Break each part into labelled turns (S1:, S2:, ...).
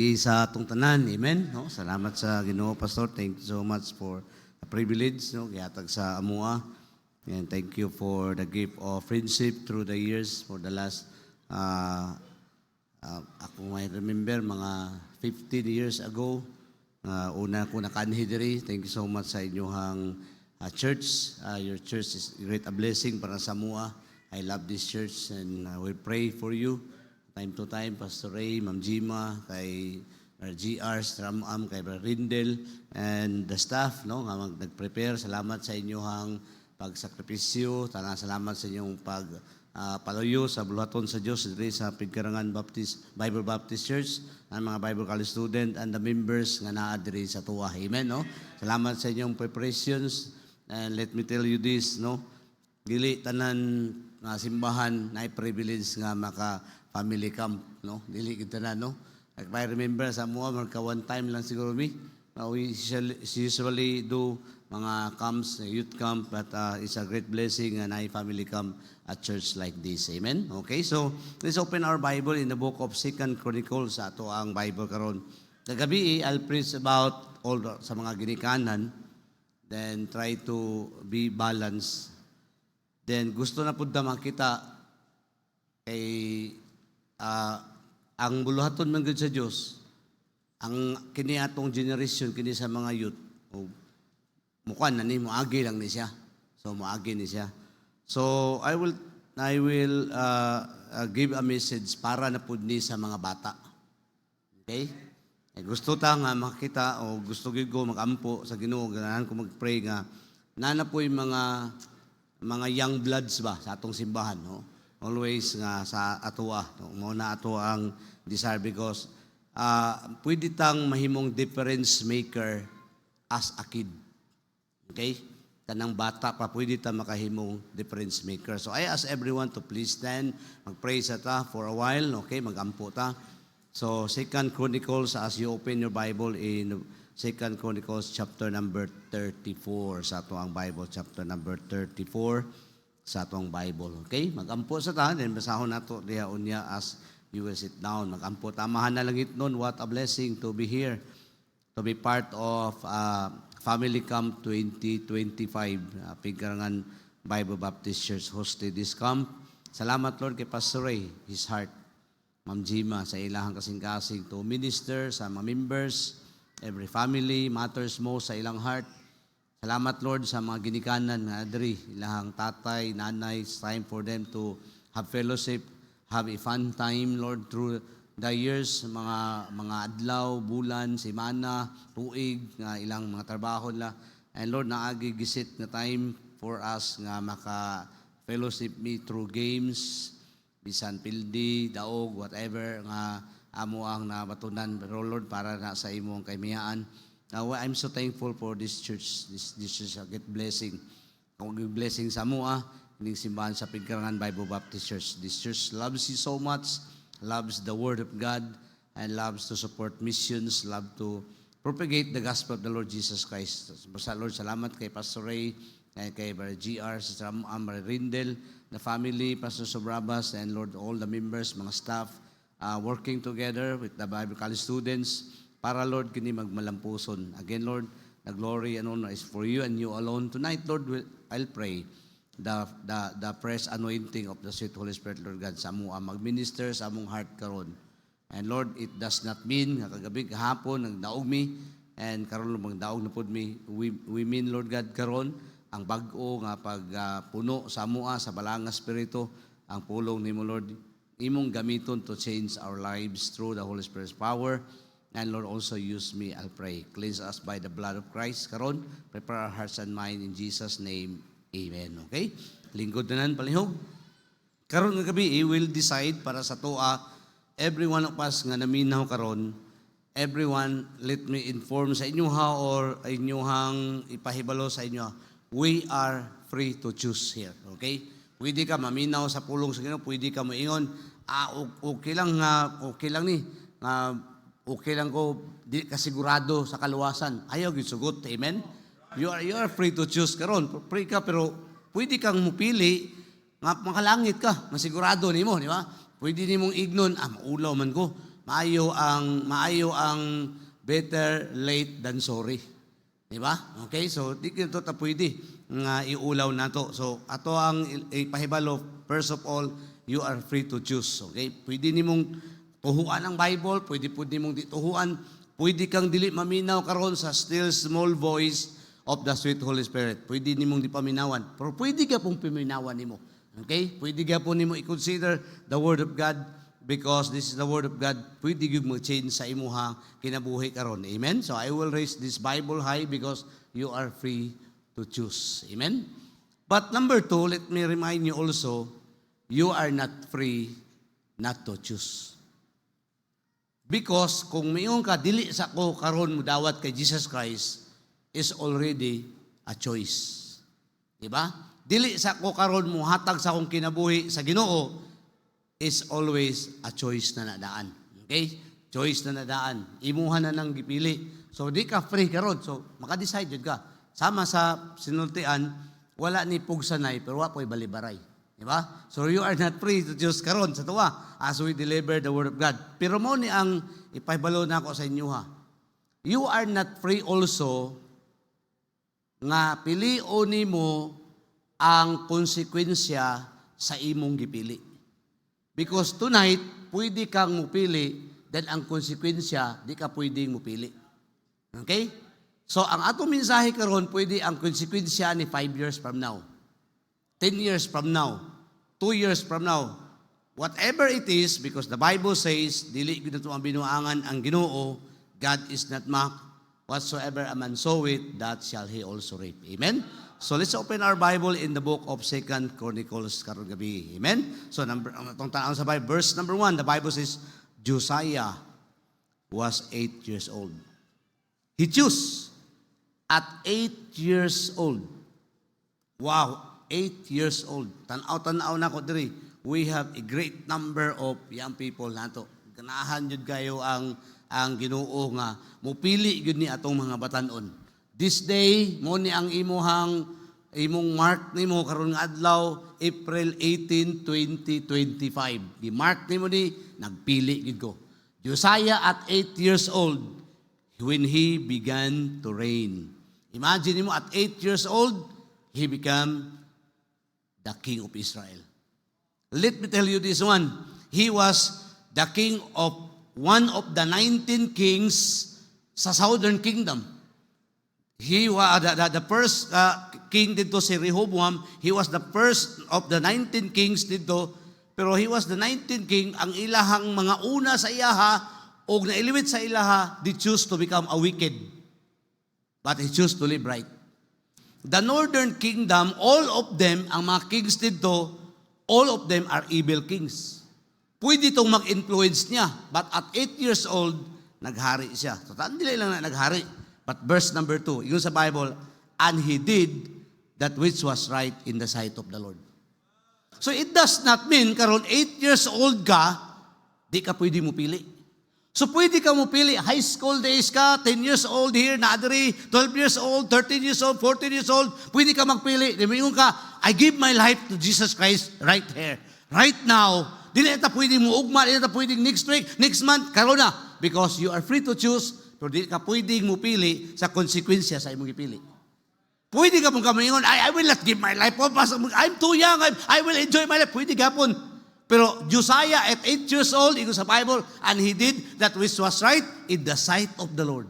S1: Isa atong tanan, amen. No, salamat sa Ginoo, Pastor. Thank you so much for the privilege, no, gihatag sa amua. And thank you for the gift of friendship through the years for the last ako may remember mga 15 years ago, una ko nakanhi diri. Thank you so much sa inyong church. Your church is great a blessing para sa amua. I love this church and we pray for you. Time to time, Pastor Ray, Ma'am Jima, kay GR, Stramam, kay Brother Rindel, and the staff, no, nga nag-prepare. Salamat sa inyong pagsakripisyo. Salamat sa inyong palayo sa buluhaton sa Diyos diri sa Pigkarangan Bible Baptist Church, ang mga Bible College student and the members nga naa diri sa tuwa. Amen, no? Salamat sa inyong preparations. And let me tell you this, no? Dili tanan nga simbahan na privilege nga maka family camp, no? Dili kita na, no? If I remember, sa mga marka one time lang siguro we usually do mga camps, youth camp, but it's a great blessing and I family camp at church like this. Amen? Okay, so let's open our Bible in the book of 2 Chronicles. Sa ato ang Bible karon. Kagabi, I'll preach about all sa mga ginikanan, then try to be balanced. Then gusto na pud na makita kay ang buluhaton man gud sa Dios, ang kini atong generation kini sa mga youth, mukan na ni moagi lang ni siya. So moagi ni siya. So I will give a message para na pud ni sa mga bata. Okay? Gusto ta nga makita o gusto gid ko magampo sa Ginoo, ganahan ko magpray nga nanapoy mga young bloods ba sa atong simbahan, no? Always nga sa atoa, no? Muna ato ang desire because pwede tang mahimong difference maker as a kid. Okay? Kanang bata pa pwede tang makahimong difference maker. So I ask everyone to please stand, mag-pray sa ta for a while, okay? Magampo ta. So 2 Chronicles, as you open your Bible in 2 Chronicles chapter number 34 sa ato ang Bible, chapter number 34 sa atong Bible. Okay? Magampo sa ta, then basahon nato diha unya as you will sit down. Magampo tamahan na lang itnon. What a blessing to be here, to be part of Family Camp 2025. Pigkarangan Bible Baptist Church hosted this camp. Salamat Lord kay Pastor Ray, his heart. Ma'am Jima, sa ilahang kasing-kasing to minister sa mga members, every family matters most sa ilang heart. Salamat Lord sa mga ginikanan nga adri, ilahang tatay, nanay, it's time for them to have fellowship, have a fun time Lord through the years, mga adlaw, bulan, semana, tuig, nga ilang mga trabaho nila. And Lord, naagi gisit na time for us nga maka fellowship me through games, bisan pildi, daog, whatever nga amo ang nabatunan. Pero Lord, para na sa imong kaymiyaan. Now, I'm so thankful for this church. This is a great blessing. Kung blessing sa mua, hindi simbahan sa Pigkarangan Bible Baptist Church. This church loves you so much, loves the Word of God, and loves to support missions, love to propagate the gospel of the Lord Jesus Christ. Lord, salamat kay Pastor Ray, kay Brother GR, Sister Brother Rindel, the family, Pastor Sobrabas, and Lord, all the members, mga staff, working together with the Bible College students, para Lord kini magmalampuson. Again Lord, the glory and honor is for you and you alone. Tonight Lord, I'll pray the fresh anointing of the sweet Holy Spirit, Lord God, sa among magminister sa among heart karon. And Lord, it does not mean nga kagabi kahapon nagdaog mi and karon magdaog na pud mi. We mean Lord God karon ang bag-o nga pagpuno sa amua sa balanga espiritu, ang pulong nimo Lord imong gamiton to change our lives through the Holy Spirit's power. And Lord, also use me, I'll pray. Cleanse us by the blood of Christ. Karon, prepare our hearts and mind in Jesus' name. Amen. Okay? Lingkod na nan, palihog. Karon nga gabi, will decide para sa toa, every one of us nga naminaw karon, everyone, let me inform sa inyo ha, or inyong ipahibalo sa inyo, we are free to choose here. Okay? Pwede ka maminaw sa pulong sa Ginoo, pwede ka maingon, okay lang ni, okay lang ko, di kasigurado sa kaluwasan. Ayaw gisugot, amen? You are free to choose karon. Free ka, pero pwede kang mupili, nga makalangit ka, masigurado nimo, di ba? Pwede nimong ignon, maulaw man ko, maayo ang better late than sorry. Di ba? Okay, so di kito ta pwede nga iulaw nato. So ato ang ipahibalo, first of all, you are free to choose. Okay? Pwede nimong tuhuan ang Bible, pwede nimong dituhuan, pwede kang dili maminaw karon sa still small voice of the sweet Holy Spirit. Pwede nimong di paminawan, pero pwede ka pong paminawan nimo. Okay? Pwede ka po nimo i-consider the Word of God because this is the Word of God. Pwede gyud mag-change sa imuha kinabuhi karon. Amen? So I will raise this Bible high because you are free to choose. Amen? But number 2, let me remind you also, you are not free not to choose. Because kung mayon ka dili sa ko karon mo dawat kay Jesus Christ is already a choice. Diba? Dili sa ko karon mo hatag sa akong kinabuhi sa Ginoo is always a choice na nadaan. Okay? Choice na nadaan. Imuha na nang gipili. So di ka free karon. So maka-decide jud ka. Sama sa sinultian, wala ni pugsanay pero wa po'y balibaray. Diba? So you are not free to choose karon sa tuwa as we deliver the Word of God. Pero mo ni ang ipahibalo na ako sa inyo ha. You are not free also nga pilion nimo ang konsekwensya sa imong gipili. Because tonight, pwede kang mupili, then ang konsekwensya, di ka pwedeng mupili. Okay? So ang atong mensahe karon pwede ang konsekwensya ni 5 years from now. 10 years from now, 2 years from now, whatever it is, because the Bible says, dili gid nato ang binuangan ang Ginoo, God is not mocked, whatsoever a man soweth, that shall he also reap. Amen? So let's open our Bible in the book of 2 Chronicles karon gabi. Amen? So itong tanong sa Bible, verse number 1, the Bible says, Josiah was 8 years old. He chose at 8 years old. Wow! 8 years old. Tanaw na ko diri. We have a great number of young people nato. Ganahan jud kayo ang Ginoo nga mupili gyud ni atong mga batan-on. This day mo ni ang imong mark nimo karon nga adlaw April 18, 2025. Gi-mark nimo ni nagpili gyud ko. Josiah at 8 years old when he began to reign. Imagine mo at 8 years old he became the king of Israel. Let me tell you this one. He was the king of one of the 19 kings sa Southern Kingdom. He was the first king dito si Rehoboam. He was the first of the 19 kings dito. Pero he was the 19th king. Ang ilahang mga una sa iyaha o nailiwit sa ilaha, they choose to become a wicked. But he chose to live right. The northern kingdom, all of them, ang mga kings dito, all of them are evil kings. Pwede itong mag-influence niya. But at 8 years old, naghari siya. So, tandili lang na naghari. But verse number 2, yun sa Bible, and he did that which was right in the sight of the Lord. So it does not mean, karon 8 years old ka, di ka pwede mo pili. So pwede ka mo pili, high school days ka, 10 years old here, naadari, 12 years old, 13 years old, 14 years old, pwede ka magpili. Dimingon ka, I give my life to Jesus Christ right here. Right now, dili ita pwede mo ugma, dili ita pwede next week, next month, karon na. Because you are free to choose, pero dili ka pwede mo pili sa konsekwensya sa imong gipili. Pwede ka mong kamingon, I will not give my life. I'm too young, I will enjoy my life. Pwede ka pon. Pero Josiah at 8 years old, ito sa Bible, and he did that which was right in the sight of the Lord.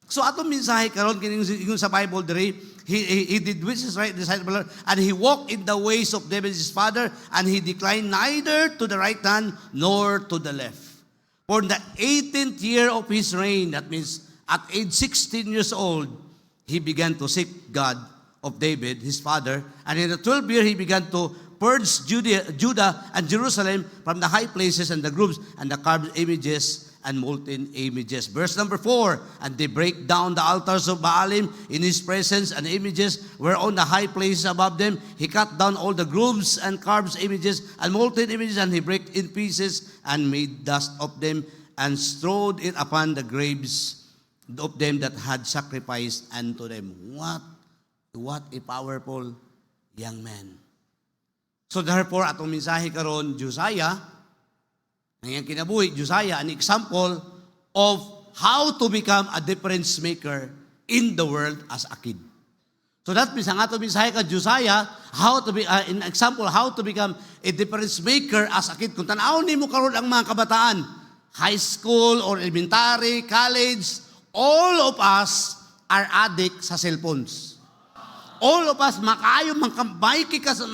S1: So atong mensahe karon kining sa Bible diri, he did which is right in the sight of the Lord, and he walked in the ways of David his father, and he declined neither to the right hand nor to the left. For the 18th year of his reign, that means at age 16 years old, he began to seek God of David, his father, and in the 12th year he began to purge Judah and Jerusalem from the high places and the groves and the carved images and molten images. Verse number 4, and they break down the altars of Baalim in his presence, and images were on the high places above them. He cut down all the groves and carved images and molten images, and he brake in pieces and made dust of them and strewed it upon the graves of them that had sacrificed unto them. What a powerful young man. So therefore, atong mensahe karon, Josiah, Ang kinabuhi, Josiah, an example of how to become a difference maker in the world as a kid. So that means, ang ato mensahe ka Josiah, how to be, in example, how to become a difference maker as a kid. Kung tanaw ni mo karon ang mga kabataan, high school or elementary, college, all of us are addict sa cellphones. All of us, makaayo, may kita sa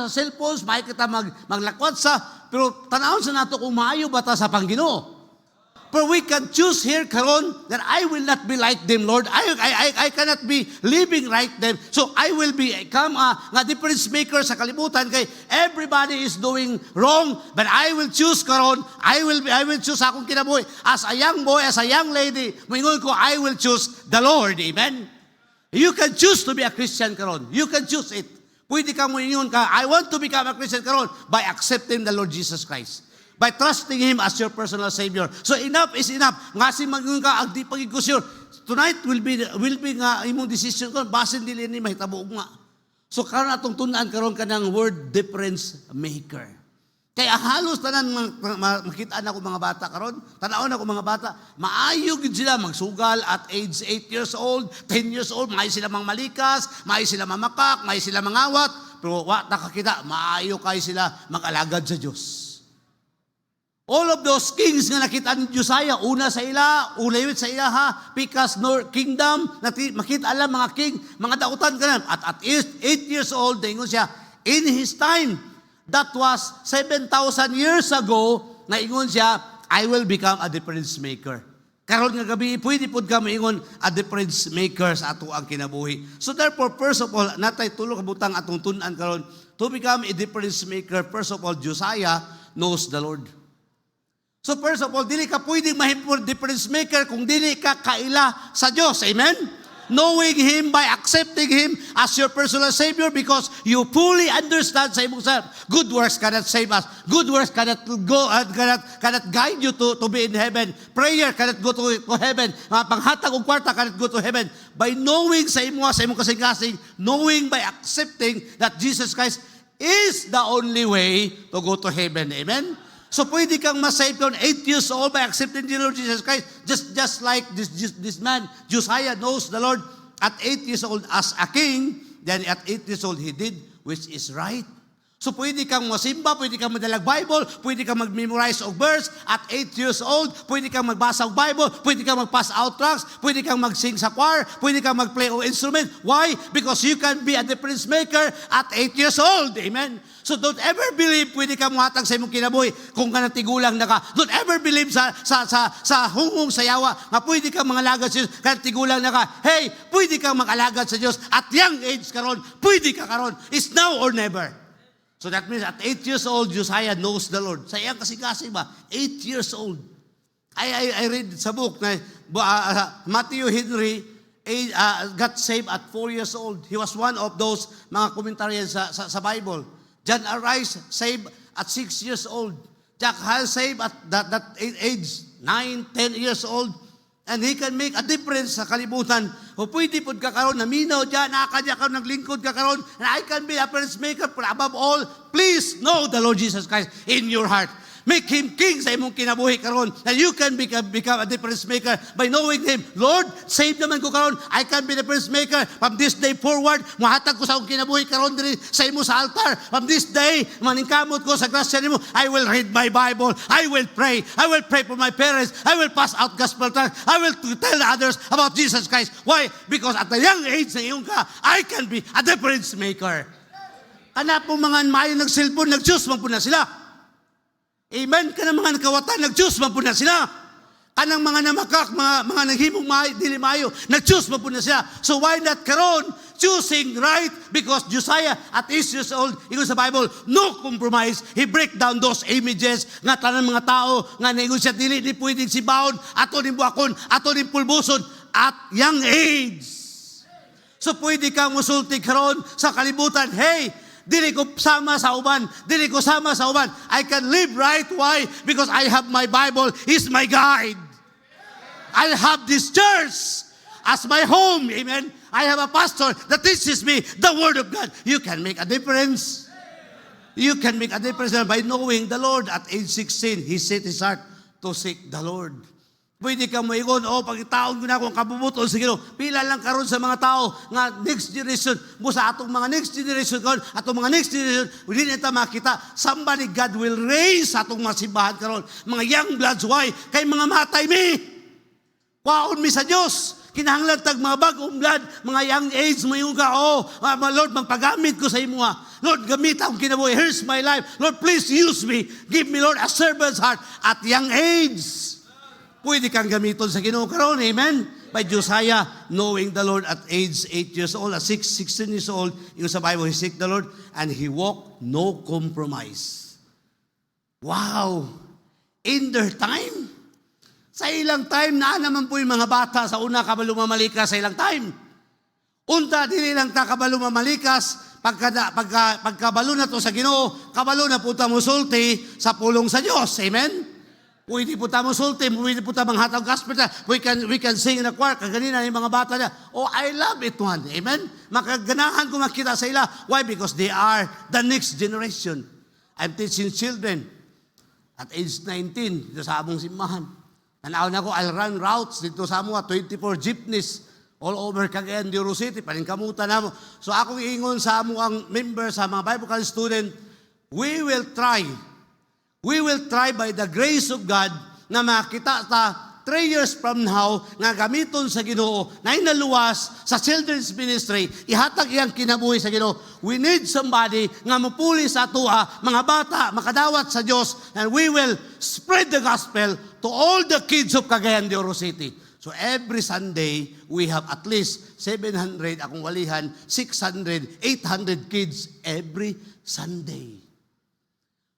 S1: cellphones, may kita maglakwat sa, pero tanawon sa nato kung maayo ba ta sa Panginoon. But we can choose here karon that I will not be like them, Lord. I cannot be living like them. So I will become a difference maker sa kalibutan kay everybody is doing wrong, but I will choose karon. I will choose akong kinabuhi as a young boy, as a young lady. Moingon ko, I will choose the Lord. Amen. You can choose to be a Christian karon. You can choose it. Pwede ka moingon ka, I want to become a Christian karon by accepting the Lord Jesus Christ. By trusting Him as your personal Savior. So enough is enough. Nga si mag-ingon ka, agdi pagigkusyon. Tonight will be nga imong decision ko, basin dili ni mahitabo nga. So karon atong tun-an karon ka ng word difference maker. Kaya halos tanan makita na ko mga bata karon, tanaw na ko mga bata, maayo gid sila magsugal at age 8 years old, 10 years old, may sila mang malikas, may sila mamakak, may sila mangawat, pero wa nakakita, maayo kay sila mag-alagad sa Dios. All of those kings nga nakita ni Josiah, una sa ila, ulawit sa ila ha, Pekah's kingdom, makita alam mga king, mga dautan ka na. At 8 years old, ingon siya, in his time, that was 7,000 years ago, na ingon siya, I will become a difference maker. Karon nga gabi, pwede po ka maingon a difference maker sa ato ang kinabuhi. So therefore, first of all, natay tulo kabutang atong tunan karon, to become a difference maker, first of all, Josiah knows the Lord. So first of all, dili ka pwedeng mahimong difference maker kung dili ka kaila sa Diyos. Amen? Knowing Him by accepting Him as your personal Savior because you fully understand sa imong self. Good works cannot save us. Good works cannot go cannot guide you to be in heaven. Prayer cannot go to heaven. Mga panghatag og kwarta cannot go to heaven. By knowing sa imong kasing-kasing, knowing by accepting that Jesus Christ is the only way to go to heaven. Amen? So pwede kang masave doon 8 years old by accepting the Lord Jesus Christ. Just like this man, Josiah knows the Lord at 8 years old as a king. Then at 8 years old, he did which is right. So pwede kang masimba, pwede kang madalag Bible, pwede kang mag-memorize og verse. At 8 years old, pwede kang magbasa og Bible, pwede kang mag-pass out tracts, pwede kang mag-sing sa choir, pwede kang mag-play o instrument. Why? Because you can be a difference maker at 8 years old. Amen? So don't ever believe pwede kang muhatag sa imong kinabuhi kung ka natigulang na ka. Don't ever believe sa hungong sayawa nga pwede kang mangalagad sa Diyos kaya tigulang na ka. Hey, pwede kang mag-alagad sa Diyos at young age karon, pwede ka karon. It's now or never. So that means at 8 years old, Josiah knows the Lord. Sa iyang kasing-kasing ba? 8 years old. I read sa book na Matthew Henry got saved at 4 years old. He was one of those mga komentarians sa Bible. John Arise saved at 6 years old. Jack Hall saved at that age, 9, 10 years old. And he can make a difference sa kalibutan. O pwede po ka karon, naminaw dyan, nakakadya ka, naglingkod ka karon, and I can be a difference maker, but above all, please know the Lord Jesus Christ in your heart. Make Him king sa imong kinabuhi karon, and you can become a difference maker by knowing Him. Lord, save naman ko karon, I can be the difference maker. From this day forward, mahatag ko sa akong kinabuhi karon diri sa imo sa altar. From this day, maningkamot ko sa grasya nimo, I will read my Bible, I will pray for my parents, I will pass out gospel tracts, I will tell others about Jesus Christ. Why? Because at a young age na iyong ka, I can be a difference maker. Kana po mga maayo nag-cellphone, nag-Diyos man po na sila. Amen. Kanang mga nakawatan, nag-Diyos man po na sila. Kanang mga namakak, mga naghimong dili maayo, nag-Diyos man po na sila. So why not karon choosing right? Because Josiah at 8 years old, ingon sa Bible, no compromise. He break down those images nga tanang mga tao nga naingon siya dili ni pwedeng sibaon, ato ning buakon, ato ning pulbuson at young age. So pwede kang musulti karon sa kalibutan. Hey, dili ko sama sa uban. Dili ko sama sa uban. I can live right. Why? Because I have my Bible. It's my guide. I have this church as my home. Amen. I have a pastor that teaches me the Word of God. You can make a difference. You can make a difference by knowing the Lord. At age 16, he set his heart to seek the Lord. Pwede kang maigon, pagkitaon ko na akong kabubuton sa Ginoo. Pila lang karon sa mga tao nga next generation, mo sa atong mga next generation karon, atong mga next generation, hindi nita makita. Somebody God will raise atong mga simbahan karon. Mga young bloods, why? Kay mga matay mi. Kwaon mi sa Dios. Kinahanglan tag mga bagong blood, mga young age, mayong ka, Lord, magpagamit ko sa imo ha. Lord, gamit akong kinabuhi. Here's my life. Lord, please use me. Give me, Lord, a servant's heart at young age. Pwede kang gamiton sa Ginoo karon, amen? By Josiah, knowing the Lord at age 8 years old, at 16 years old, yung sa Bible, he seek the Lord, and he walked no compromise. Wow! In their time, sa ilang time, na naman po yung mga bata sa una kabalo mamalikas sa ilang time. Unta, dili lang ta kabalo mamalikas, pagkabalo na to sa Ginoo, kabalo na po ta musulti sa pulong sa Dios, amen? Pwede po tamo sulti, pwede po tamo hatag gospel na. We can sing in the choir. Kaganina yung mga bata niya, I love it one. Amen? Makaganahan ko makita sa ila. Why? Because they are the next generation. I'm teaching children at age 19 dito sa among simbahan. Tanaw na ko, I'll run routes dito sa among 24 jeepneys all over Cagayan de Oro City. Paningkamutan na mo. So akong ingon sa among members, sa mga Bible college student, we will try by the grace of God na makita ta 3 years from now nga gamiton sa Ginoo na inaluwas sa children's ministry, ihatag iyang kinabuhi sa Ginoo. We need somebody nga mupuli sa atoa, mga bata, makadawat sa Dios, and we will spread the gospel to all the kids of Cagayan de Oro City. So every Sunday, we have at least 700, akong walihan, 600, 800 kids every Sunday.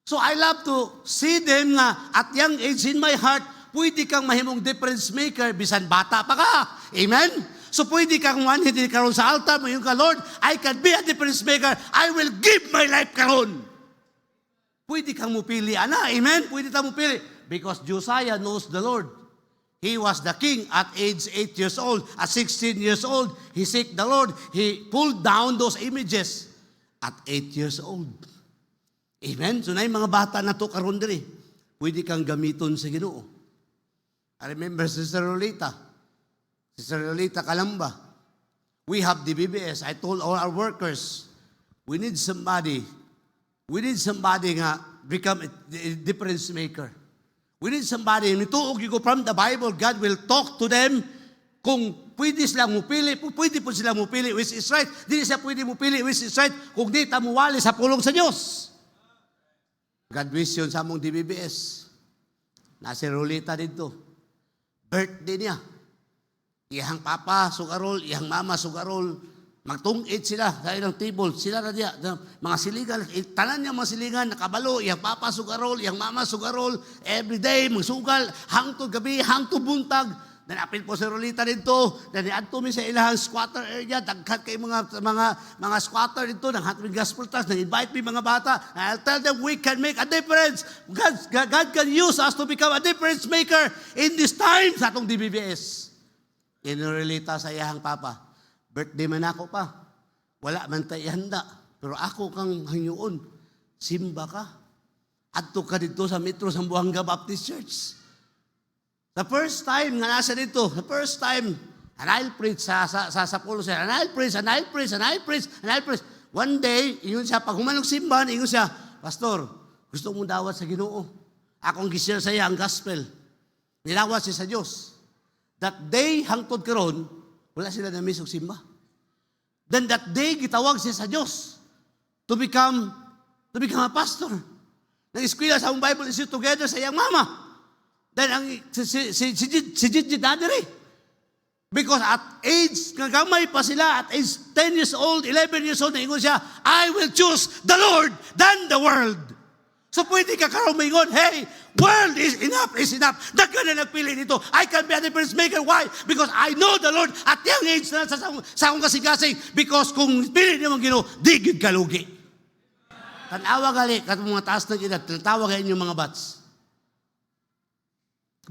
S1: So I love to see them nga at young age in my heart, pwede kang mahimong difference maker, bisan bata pa ka. Amen? So pwede kang hindi karon sa altar, mayroon ka, Lord, I can be a difference maker. I will give my life karon. Pwede kang mupili, ana. Amen? Pwede kang mupili. Because Josiah knows the Lord. He was the king at age 8 years old. At 16 years old, he seek the Lord. He pulled down those images at 8 years old. Amen? So na yung mga bata na to karon diri, pwede kang gamiton sa Ginoo. I remember Sister Lolita Calamba. We have the BBS. I told all our workers, we need somebody nga become a difference maker. We need somebody, nituog ko from the Bible, God will talk to them kung pwede silang mupili, pwede po silang mupili, which is right. Hindi siya pwede mupili, which is right, kung di tamuwali sa pulong sa Diyos. Graduation sa among DBBS. Nasa Rolita dito. Birthday niya. Iyang papa sugarol, iyang mama sugarol. Magtungit sila sa ilang table. Sila na diya. Mga siligan. Tanan niya mga siligan. Nakabalo. Iyang papa sugarol, iyang mama sugarol. Every day, magsugal. Hangtod gabi, hangtod buntag. Nanapil po sa Rolita dito. Naniadto mi sa ilahang squatter area. Dagkat kay mga squatter dito. Nanghat mi gospel trust. Nang-invite mi mga bata. I'll tell them we can make a difference. God can use us to become a difference maker in this time sa atong DBBS. Inurelita sa iyahang papa. Birthday man ako pa. Wala man tayo ihanda. Pero ako kang hangyoon. Simba ka. Adto ka dito sa Metro Zamboanga Baptist Church. The first time nga nasa dito, and I'll preach sa pulo siya, and I'll preach. One day, ingon siya, pag humanong simbahan, ingon siya, Pastor, gusto mong dawat sa Ginoo. Akong gisir sa iya ang gospel. Nilawat siya sa Diyos. That day, hangtod karon, wala sila na-miss og simba. Then that day, gitawag siya sa Diyos to become a pastor. Nag-eskwela sa akong Bible Institute together sa iyang mama. Then ang si Gigi Dadere. Because at age, kagamay pa sila, at age 10 years old, 11 years old, naingon siya, I will choose the Lord than the world. So pwede ka karoon maingon, hey, world is enough. Daghan na nagpili nito. I can be a difference maker. Why? Because I know the Lord at young age na sa akong kasing-kasing. Because kung pili niyo ang Ginoo, di gid kalugi. Tanawa gali, katong mga taas na edad, tawag kayo yung mga bats.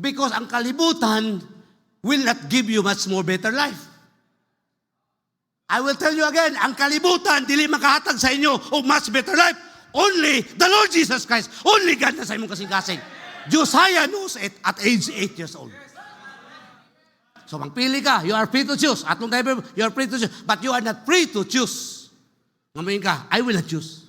S1: Because ang kalibutan will not give you much more better life. I will tell you again, ang kalibutan dili makahatag sa inyo o much better life. Only the Lord Jesus Christ. Only God na sa imong kasing-kasing. Josiah knows it at age 8 years old. So magpili ka, you are free to choose. Atong driver, you are free to choose. But you are not free to choose. Ngayon ka, I will not choose.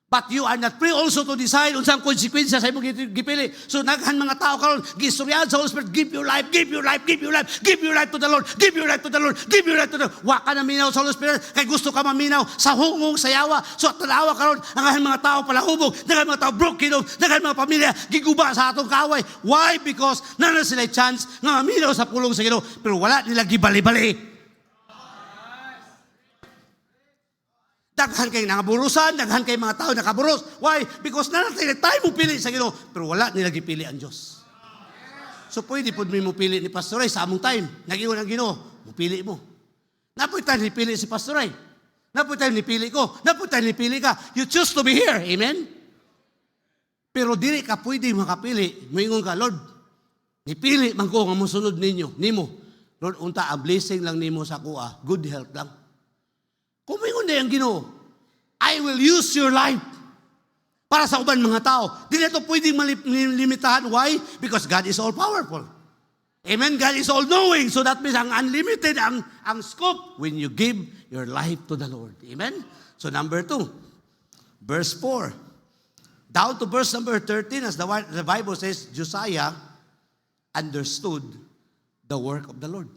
S1: But you are not free also to decide unsang konsekwensya sa imong gipili. So naghan mga tao karon giistoryahan sa Holy Spirit, give your life, give your life, give your life, give your life to the Lord, give your life to the Lord, give your life to the Lord. Wa ka na minaw sa Holy Spirit kay gusto ka maminaw sa hungong sa yawa. So tanawa karon naghan mga tao palahubog, naghan mga tao broken home, naghan mga pamilya giguba sa atong kaaway. Why? Because nana sila chance nga maminaw sa pulong sa Ginoo pero wala nila gibali-bali. Daghan kay nangaburusan, daghan kay mga tao nakaburos. Why? Because nanatili tayo mo pili sa Ginoo, pero wala nila gipili ang Diyos. So pwede po mo pili ni Pastor Ray sa among time. Nag-iwan ang Ginoo, mupili mo. Napoy tayo nipili si Pastor Ray. Napoy tayo nipili ko. Napoy tayo nipili ka. You choose to be here. Amen? Pero dili ka pwede makapili. Moingon ka, Lord, nipili man ko nga mosunod ninyo, nimo. Lord, unta a blessing lang nimo sa kuha. Good health lang. Kumingon na yung Ginoo, I will use your life para sa uban mga tao. Di na ito pwedeng limitahan. Why? Because God is all-powerful. Amen? God is all-knowing. So that means ang unlimited, ang scope when you give your life to the Lord. Amen? So number 2, verse 4. Down to verse number 13, as the Bible says, Josiah understood the work of the Lord.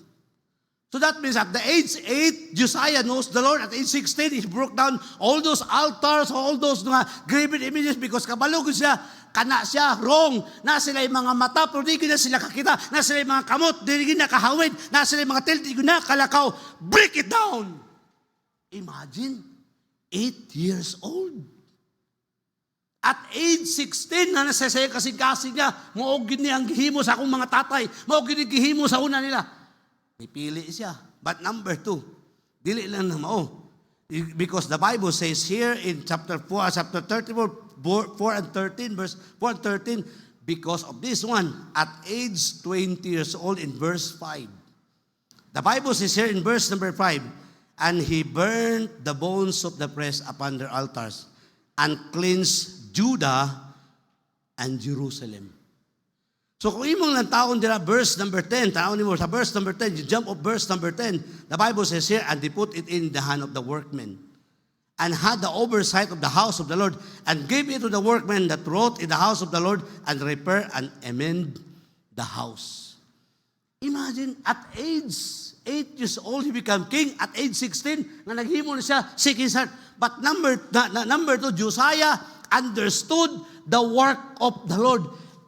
S1: So that means at the age 8, Josiah knows the Lord. At age 16, he broke down all those altars, all those graven images because kabalog siya, kana siya, wrong. Na sila yung mga mata, pero di na sila kakita. Na sila yung mga kamot, di na kahawid. Na sila yung mga tel, di na kalakaw. Break it down. Imagine, 8 years old. At age 16, na nasasaya kasing-kasing niya, maugin niya ang gihimo sa akong mga tatay. Maugin niya gihimo sa una nila. Ipili siya. But number 2, dili lang na mao. Because the Bible says here in chapter 34, 4 and 13, verse 4 and 13, because of this one, at age 20 years old in verse 5. The Bible says here in verse number 5, and he burned the bones of the priests upon their altars and cleansed Judah and Jerusalem. So kung imong lang taon dira verse number 10, taon mo sa verse number 10, you jump up verse number 10, the Bible says here, and they put it in the hand of the workmen, and had the oversight of the house of the Lord, and gave it to the workmen that wrought in the house of the Lord, and repair and amend the house. Imagine, at age 8 years old, he became king. At age 16, na naghimo na siya, seeking his heart. But number 2, Josiah understood the work of the Lord.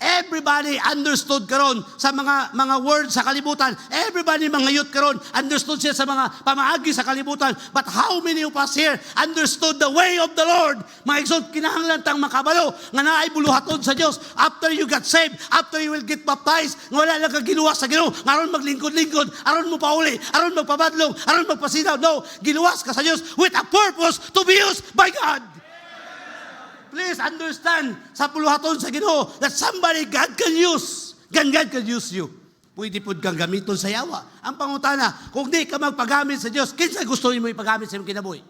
S1: Everybody understood karon sa mga words sa kalibutan. Everybody mga youth karon understood siya sa mga pamaagi sa kalibutan. But how many of us here understood the way of the Lord? Mga igsoon, kinahanglan tang makabalo nga naay buluhaton sa Dios. After you got saved, after you will get baptized, nga wala lang ka giluwas sa Ginoo, aron maglingkod-lingkod, aron mo pauli, aron magpabadlong, aron magpasinaw. No, giluwas ka sa Dios with a purpose to be used by God. Please understand sa puluhaton sa Ginoo that somebody God can use. God can use you. Pwede po kang gamiton sa yawa. Ang pangutana, kung di ka magpagamit sa Diyos, kinsa gusto mo ipagamit sa iyong kinabuhi?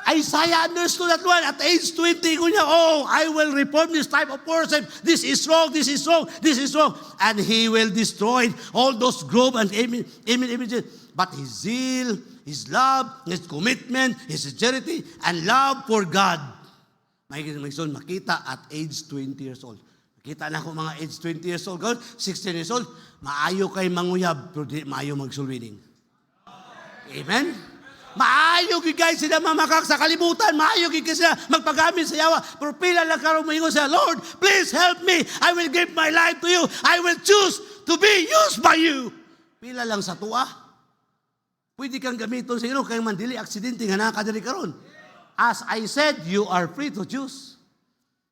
S1: Isaiah understood that one at age 20. Kunya, oh, I will reform this type of person. This is wrong, this is wrong, this is wrong. And he will destroy all those grove and images. But his zeal, his love, his commitment, his sincerity, and love for God. Makita at age 20 years old. Makita na ako mga age 20 years old, 16 years old, maayo kay manguyab, pero di maayo magsulwining. Amen? Maayo gid guys sila mamakak sa kalibutan, maayo gid sila magpagamit sa yawa, pero pila lang karon moingon sa Lord, please help me. I will give my life to you. I will choose to be used by you. Pila lang sa tuwa. Pwede kang gamiton sa Ginoo kay man dili aksidente nga nakadiri karon. As I said, you are free to choose.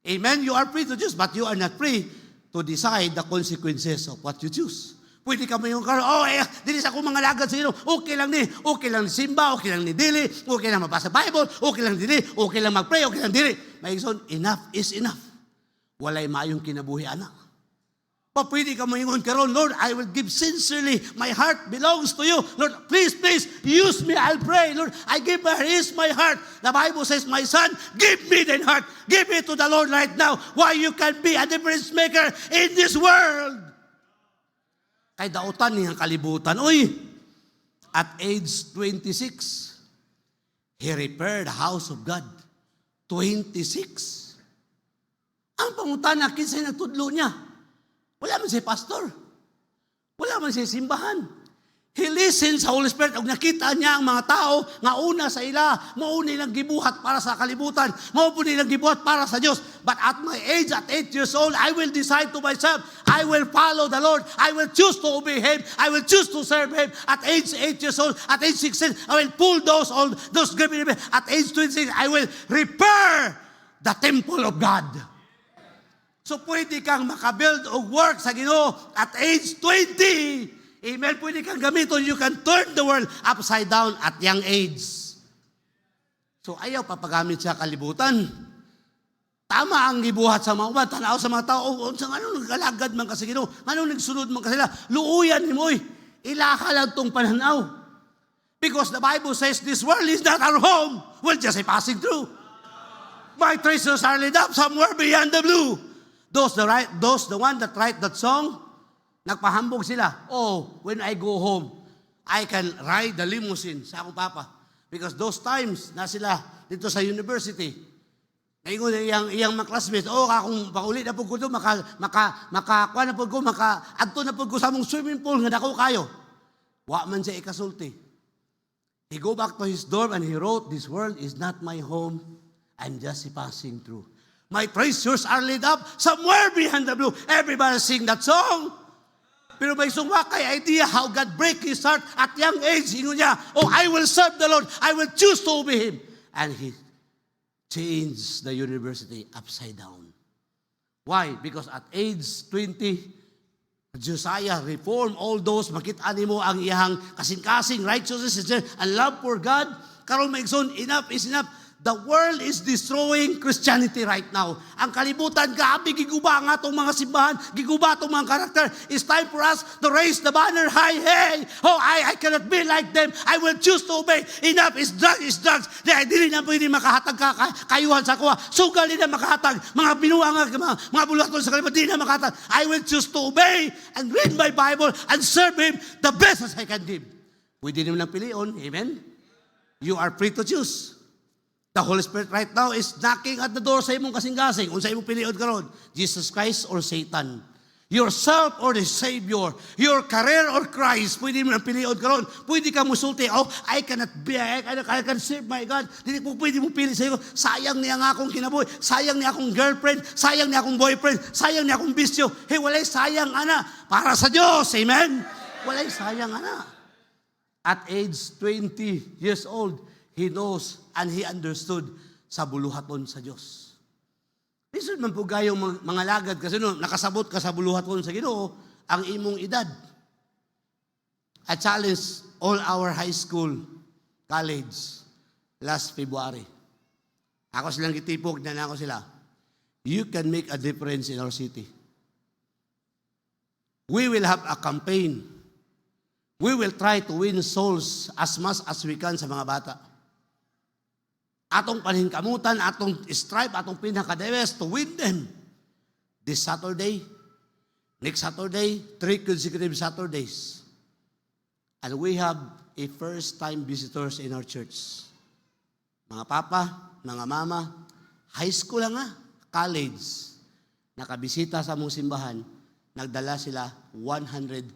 S1: Amen? You are free to choose, but you are not free to decide the consequences of what you choose. Pwede ka mayong karon, dili sa akong mga lagad sa Ginoo. Okay lang ni simba, okay lang ni dili, okay lang mabasa Bible, okay lang dili, okay lang magpray, okay lang dili. Maigsoon, enough is enough. Walay maayong kinabuhi ana. Pwede ka maingon karon, Lord, I will give sincerely. My heart belongs to you. Lord, please, use me. I'll pray. Lord, I give my heart. The Bible says, my son, give me thine heart. Give it to the Lord right now. Why you can be a difference maker in this world. Kay dautan niyang kalibutan. Uy, at age 26, he repaired the house of God. 26. Ang pangutana, kinsay nagtudlo niya? Wala man siya pastor. Wala man siya simbahan. He listened sa Holy Spirit. Ug nakita niya ang mga tao nga una sa ila, mao nilang gibuhat para sa kalibutan, mao po nilang gibuhat para sa Dios. But at my age, at 8 years old, I will decide to myself, I will follow the Lord. I will choose to obey Him. I will choose to serve Him. At age 8 years old, at age 16, I will pull those gripping. At age 26, I will repair the temple of God. So pwede kang makabuild o work sa Ginoo at age 20. Amen. Pwede kang gamiton. You can turn the world upside down at young age. So ayaw papagamit sa kalibutan. Tama ang gibuhat sa mga uban. Tanaw sa mga tao. Anong nagkalagad man kasi Ginoo? Anong nagsunod man kasi sila? Luuyan ni mo. Ilaka lang tong pananaw. Because the Bible says this world is not our home. We're just passing through. My treasures are laid up somewhere beyond the blue. Those the one that write that song, nagpahambog sila. Oh, when I go home, I can ride the limousine sa akong papa. Because those times na sila dito sa university, ngayon iyang mga classmates, akong pauli na po ko doon, makakuha na po ko, adto na po ko sa mong swimming pool, nga dako kayo. Wa man siya ikasulti. He go back to his dorm and he wrote, this world is not my home, I'm just passing through. My treasures are laid up somewhere behind the blue. Everybody sing that song. Pero may sungwa kay idea how God break his heart at young age. Ingon niya, I will serve the Lord. I will choose to obey Him. And he changed the university upside down. Why? Because at age 20, Josiah reformed all those. Makita nimo ang iyang kasing-kasing righteousness and love for God. Karon maigsoon, enough is enough. The world is destroying Christianity right now. Ang kalibutan, gabi, giguba nga itong mga simbahan, giguba itong mga karakter. It's time for us to raise the banner high. Hey, I cannot be like them. I will choose to obey. Enough is drugs. Dili na pwede makahatag kayuhan sa kuha. Sugal din na makahatag. Mga binuang, mga bulaton sa kalibutan, di na makahatag. I will choose to obey and read my Bible and serve Him the best as I can give. Pwede naman lang pilion. Amen? You are free to choose. The Holy Spirit right now is knocking at the door sa imong kasing-kasing. Unsa imong piliod karon? Jesus Christ or Satan? Yourself or the Savior? Your career or Christ? Pwede mo na piliod karon. Pwede ka musulti, I cannot be, I can serve my God. Dili po pwede mo pili sa iyo. Sayang niya nga akong kinabuhi. Sayang niya akong girlfriend. Sayang niya akong boyfriend. Sayang niya akong bisyo. Hey, walay sayang, ana. Para sa Diyos. Amen? Walay sayang, ana. At age 20 years old, he knows and he understood sa buluhaton sa Diyos. Lisod man po gayong mga lagad kasi nakasabot ka sa buluhaton sa Ginoo ang imong edad. I challenge all our high school, college, last February. Ako silang gitipog na ako sila. You can make a difference in our city. We will have a campaign. We will try to win souls as much as we can sa mga bata. Atong paningkamutan, atong strive, atong pinakadewes to win them. This Saturday, next Saturday, 3 consecutive Saturdays. And we have a first-time visitors in our church. Mga papa, mga mama, high school lang college, nakabisita sa mong simbahan, nagdala sila 107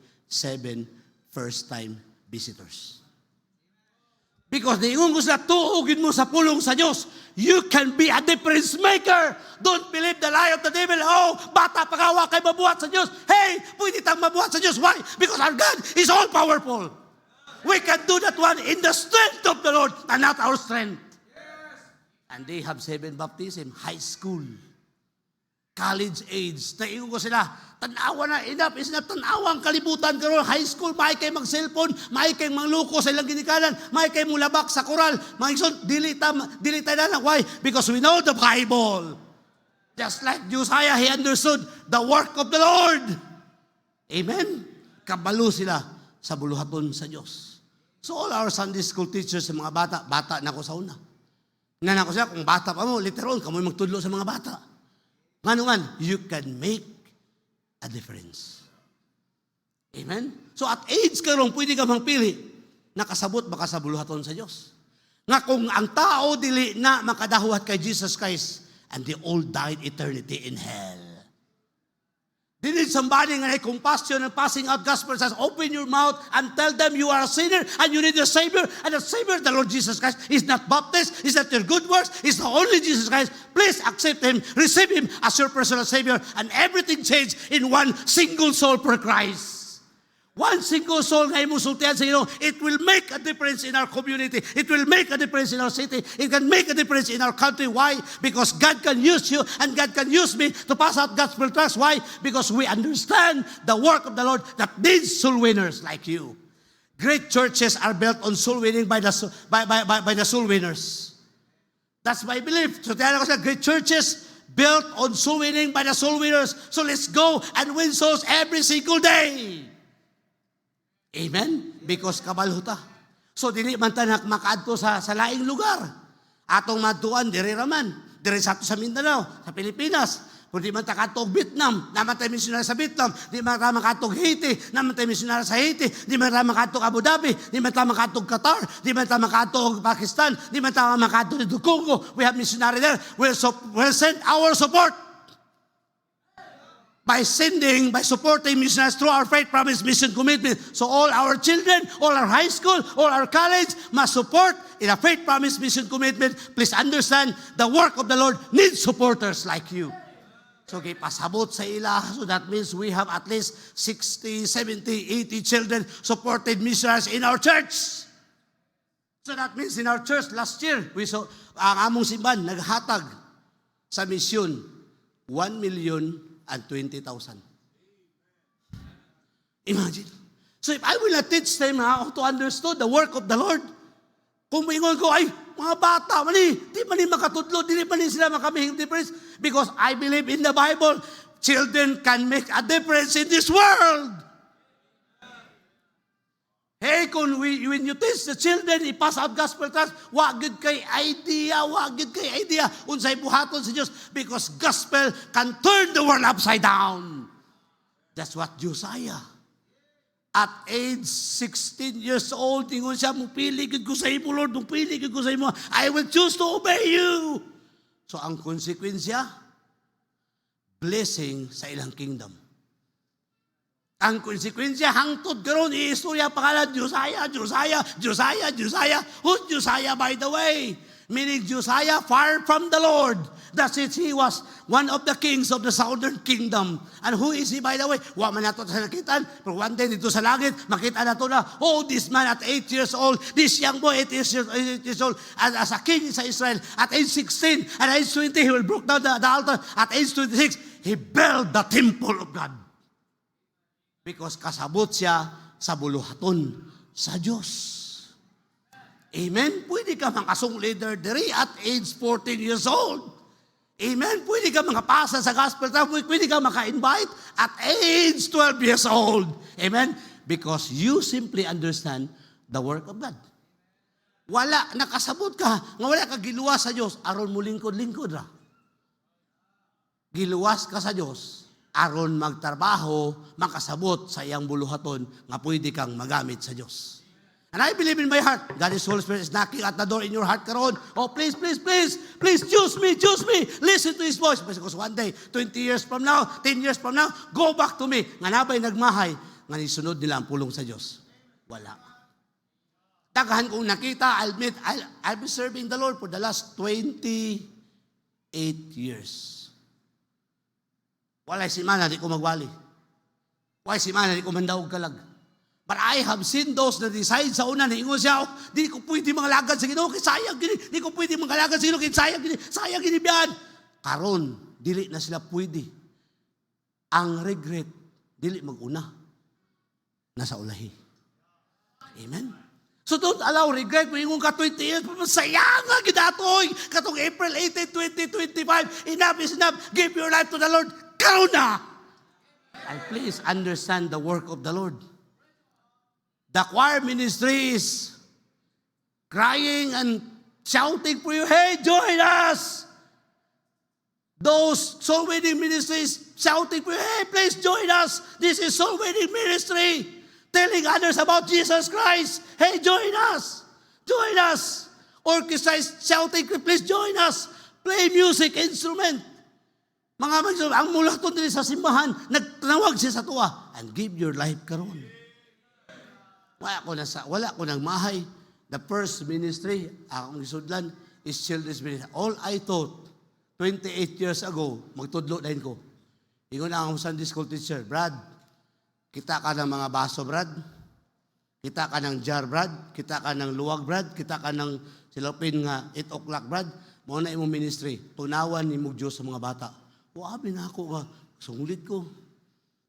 S1: first-time visitors. Because niingon ko sa tuugin mo sa pulong sa Diyos, you can be a difference maker. Don't believe the lie of the devil. Bata pagawa kay mabuhat sa Diyos. Hey, pwede tang mabuhat sa Diyos. Why? Because our God is all powerful. We can do that one in the strength of the Lord and not our strength. Yes. And they have 7 baptism, high school, college age. Naingon ko sila, tanawa na, enough is not tanawa ang kalibutan karon. High school, may kay mag-cellphone, may kay mangluko sa ilang ginikanan, may kay mulabak sa koral. Mga ison, dilita na lang. Why? Because we know the Bible. Just like Josiah, he understood the work of the Lord. Amen? Kabalo sila sa buluhaton sa Diyos. So all our Sunday school teachers sa mga bata, bata na ako sa una. Nga na ko siya, kung bata pa mo, later on, kamoy magtudlo sa mga bata. Nganuman, you can make a difference. Amen? So at age karong, pwede ka mangpili, nakasabot baka sa buluhaton sa Diyos. Nga kung ang tao dili na makadahuhat kay Jesus Christ, and they all died eternity in hell. They need somebody nga compassion and passing out gospel says, open your mouth and tell them you are a sinner and you need a Savior. And the Savior, the Lord Jesus Christ, is not baptized, is not your good works, is the only Jesus Christ. Please accept Him, receive Him as your personal Savior, and everything changed in one single soul per Christ. One single soul na imusultihan sa inyo, it will make a difference in our community. It will make a difference in our city. It can make a difference in our country. Why? Because God can use you and God can use me to pass out gospel tracts. Why? Because we understand the work of the Lord that needs soul winners like you. Great churches are built on soul winning by the soul winners. That's my belief. So tiyan ko sa great churches built on soul winning by the soul winners. So let's go and win souls every single day. Amen? Because kabalhuta. So, dili man tanak makaadto sa laing lugar. Atong maduan, diri raman. Diri sa Mindanao, sa Pilipinas. Kung di man takatog Vietnam, naman tayo misyonaryo sa Vietnam. Di man tayo makatog Haiti, naman tayo misyonaryo sa Haiti. Di man tayo makatog Abu Dhabi. Di man tayo makatog Qatar. Di man tayo makatog Pakistan. Di man tayo makatog dito Congo. We have missionary there. We'll send our support. By supporting missionaries through our faith promise mission commitment. So all our children, all our high school, all our college must support in a faith promise mission commitment. Please understand, the work of the Lord needs supporters like you. So pasabot sa ila. So that means we have at least 60, 70, 80 children supported missionaries in our church. So that means in our church last year, ang among simbahan naghatag sa misyon 1,020,000. Imagine. So if I will not teach them how to understand the work of the Lord, kung maingon ko, ay, mga bata, di mani makatudlo, di mani sila makamihing difference. Because I believe in the Bible, children can make a difference in this world. Hey, when you teach the children, i-pass out gospel tracts, wagid kay idea. Unsay buhaton sa Diyos, because gospel can turn the world upside down. That's what Josiah. At age 16 years old, ingon siya, mupili ko sa imo, Lord, mupili ko sa imo. I will choose to obey you. So ang konsekwensya, blessing sa ilang kingdom. Ang konsekwensya, hangtod karon iistorya pangalan Josiah. Who's Josiah, by the way? Meaning Josiah far from the Lord. That's it. He was one of the kings of the southern kingdom. And who is he, by the way? Wa man nato sa nakitaan. Pero one day dito sa langit, makita nato na, oh, this man at 8 years old, this young boy 8 years old, as a king sa Israel, at age 16, at age 20, he will broke down the altar. At age 26, he built the temple of God. Because kasabot siya sa buluhaton sa Diyos. Amen? Pwede ka makasong leader diri at age 14 years old. Amen? Pwede ka makapasa sa gospel. Pwede ka maka-invite at age 12 years old. Amen? Because you simply understand the work of God. Wala, nakasabot ka, nga wala ka giluwas sa Diyos, aron mo lingkod-lingkod ra. Giluwas ka sa Diyos, aron magtrabaho, makasabot sa iyang buluhaton nga pwede kang magamit sa Diyos. And I believe in my heart, God is Holy Spirit is knocking at the door in your heart karon. Oh, please, choose me. Listen to His voice. Because one day, 20 years from now, 10 years from now, go back to me. Nga nabay nagmahay, nga nisunod nila ang pulong sa Diyos. Wala. Tagahan kong nakita, I'll be serving the Lord for the last 28 years. Walay simana, di ko magwali. Walay simana, di ko mandaog kalag. But I have seen those na decide sa una, naingon siya, di ko pwede mga lagad sa Ginoo, kaya sayang gini. Di ko pwede mga lagad sa Ginoo, kaya sayang gini biyan. Karon, dili na sila pwede. Ang regret, dili mag-una. Nasa ulahi. Amen? So don't allow regret. Maingon ka 20 years, sayang nga gidatoy. Katong April 18, 2025, enough is enough. Give your life to the Lord. Kauna. And please understand the work of the Lord. The choir ministry is crying and shouting for you, hey, join us! Those soul winning ministries shouting for you, hey, please join us! This is soul winning ministry! Telling others about Jesus Christ, hey, join us! Join us! Orchestra is shouting, please join us! Play music, instrument. Mga magsabi, ang mulaton din sa simbahan, nagtanawag siya sa tuwa, and give your life karon. Wala ko nang mahay. The first ministry, akong isudlan, is children's ministry. All I taught, 28 years ago, magtudlo din ko. Ingon na akong Sunday school teacher, Brad, kita ka ng mga baso, Brad. Kita ka ng jar, Brad. Kita ka ng luwag, Brad. Kita ka ng silopin nga 8 o'clock, Brad. Muna imong ministry. Tunawan ni mo Diyos sa mga bata. Wabi na ako nga. Sungulit ko.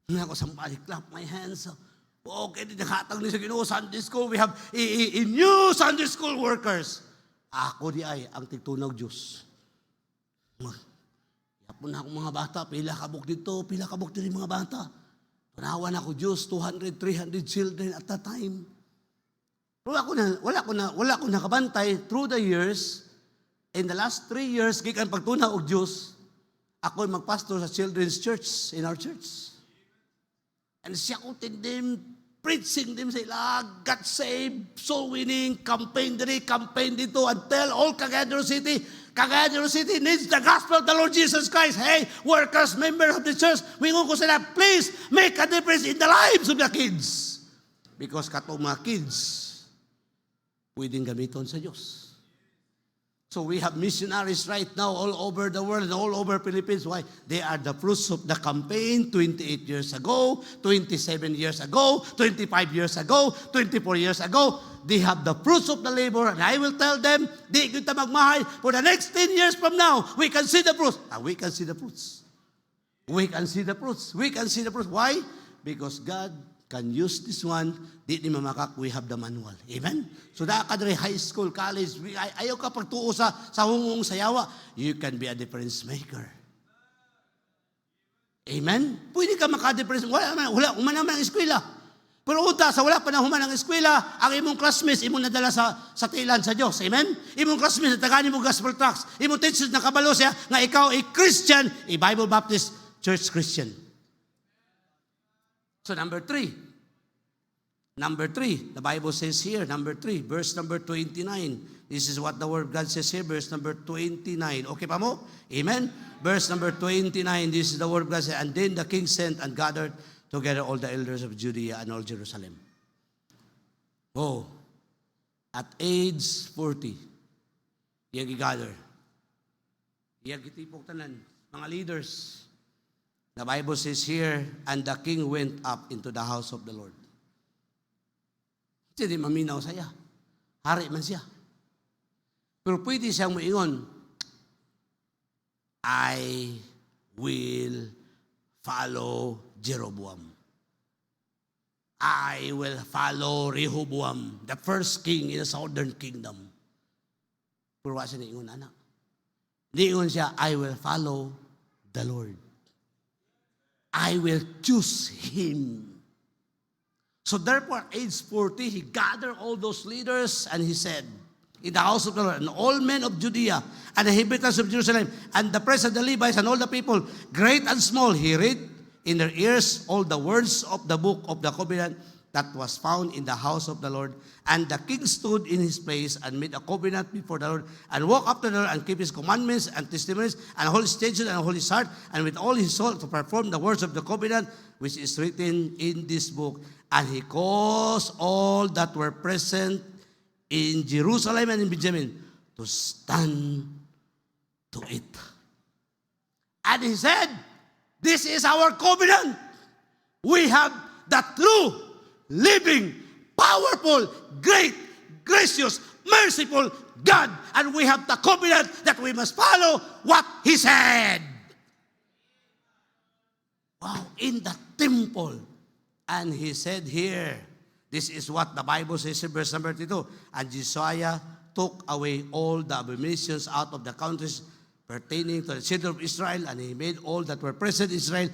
S1: Hindi ako somebody clap my hands. Okay, nakatag ni sa Ginoo Sunday school. We have a new Sunday school workers. Ako di ay ang tigtunaw Diyos. Yapon na akong mga bata. Pila kabuk dito, pila kabuk dito mga bata. Tunawan ako Diyos, 200, 300 children at that time. Pero wala ko nakabantay through the years. In the last 3 years, gikan pagtunaw og Diyos, ako magpastor sa children's church in our church. And siya ko them, preaching them sa ila, got saved, soul winning, campaign dito, and tell all Cagayan City needs the gospel of the Lord Jesus Christ. Hey, workers, members of the church, wingon ko sila, please make a difference in the lives of the kids. Because katong mga kids, pwedeng gamiton sa Diyos. So we have missionaries right now all over the world and all over Philippines. Why? They are the fruits of the campaign 28 years ago, 27 years ago, 25 years ago, 24 years ago. They have the fruits of the labor, and I will tell them, di kita magmahay, for the next 10 years from now, we can see the fruits. We can see the fruits. We can see the fruits. We can see the fruits. Why? Because God can use this one. Di ni mamakak, we have the manual. Amen? So da ka high school, college, ayaw ka pagtuo sa hungong sayawa, you can be a difference maker. Amen? Pwede ka maka-difference. Wala naman ang eskwela. Pero unta, sa wala pa na human ang eskwela, ang imong classmates, imong nadala sa tilan sa Diyos. Amen? Imong classmates, natagani mo gospel tracts. Imong teachers, nakabalo siya, nga ikaw ay Christian, a Bible Baptist Church Christian. So number 3, the Bible says here, number 3, verse number 29. This is what the word God says here, verse number 29. Okay pa mo? Amen? Verse number 29, this is the word God says, and then the king sent and gathered together all the elders of Judea and all Jerusalem. Oh, at age 40, iyang i-gather. Iyang itipok tanan, mga leaders. The Bible says here, and the king went up into the house of the Lord. Hindi maminaw saya. Hari man siya. Pero pwede siyang maingon, I will follow Jeroboam. I will follow Rehoboam, the first king in the southern kingdom. Pero wala siya naingon, anak. Naingon siya, I will follow the Lord. I will choose him. So therefore, at age 40, he gathered all those leaders and he said, in the house of the Lord, and all men of Judea, and the inhabitants of Jerusalem, and the priests and the Levites, and all the people, great and small, he read in their ears all the words of the book of the covenant that was found in the house of the Lord. And the king stood in his place and made a covenant before the Lord, and walked after the Lord, and kept his commandments and testimonies, and holy statutes, and holy heart, and with all his soul to perform the words of the covenant, which is written in this book. And he caused all that were present in Jerusalem and in Benjamin to stand to it. And he said, this is our covenant. We have the true, living, powerful, great, gracious, merciful God. And we have the covenant that we must follow what he said. Wow, in the temple. And he said here, this is what the Bible says in verse number 32. And Josiah took away all the abominations out of the countries pertaining to the children of Israel, and he made all that were present in Israel